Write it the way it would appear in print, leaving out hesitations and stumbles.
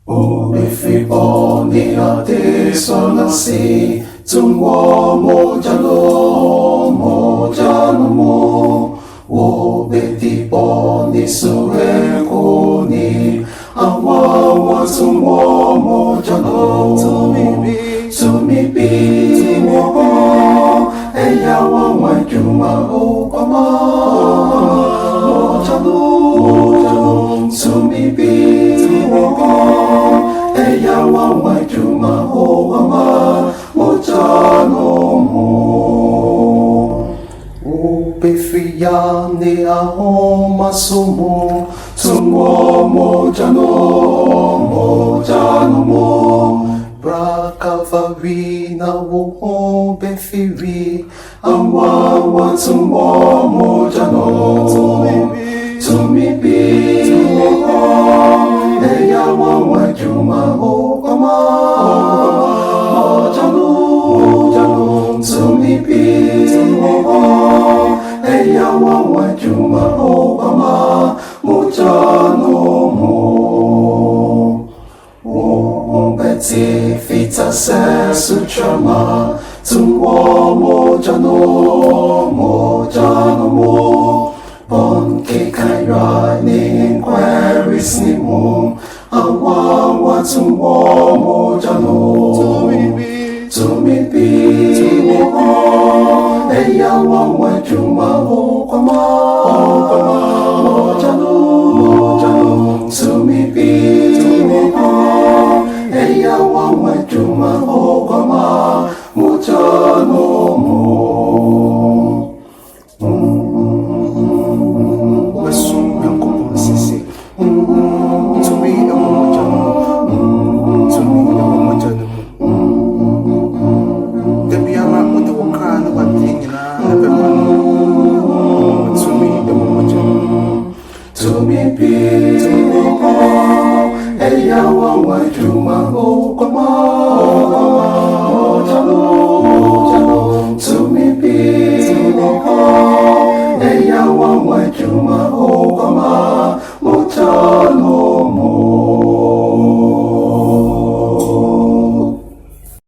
Umefiboni adesso nasi Tungwo jano mo Obeti poni surekoni Awawa tungwo jano Tumibi Eya wawa juma opama Jano Tumibi Eya wawa juma opama Mojano mo Ubefia ne ahoma sumo Tungwo mojano mo Brakavari na wo befiri Awawa tungwo mojano Tumibi Eya wawa juma opama Mojano Tumibi Eya wawa juma opama Mojano mo Beti fita se sutrama Tungwo mojano mo Bonke kaira ni inquiries ni mo Awawa tungwo mojano Tumibi Eya wawa juma opama Mojano Tumibi Eya wawa juma opama Mojano mo Basum yang kumpul sisi Tumi yang memojano Gabi ama utawakana watingi na napemano Tumi yang memojano Tumibi Eya wawa juma opama Mojano Tumibi Eya wawa juma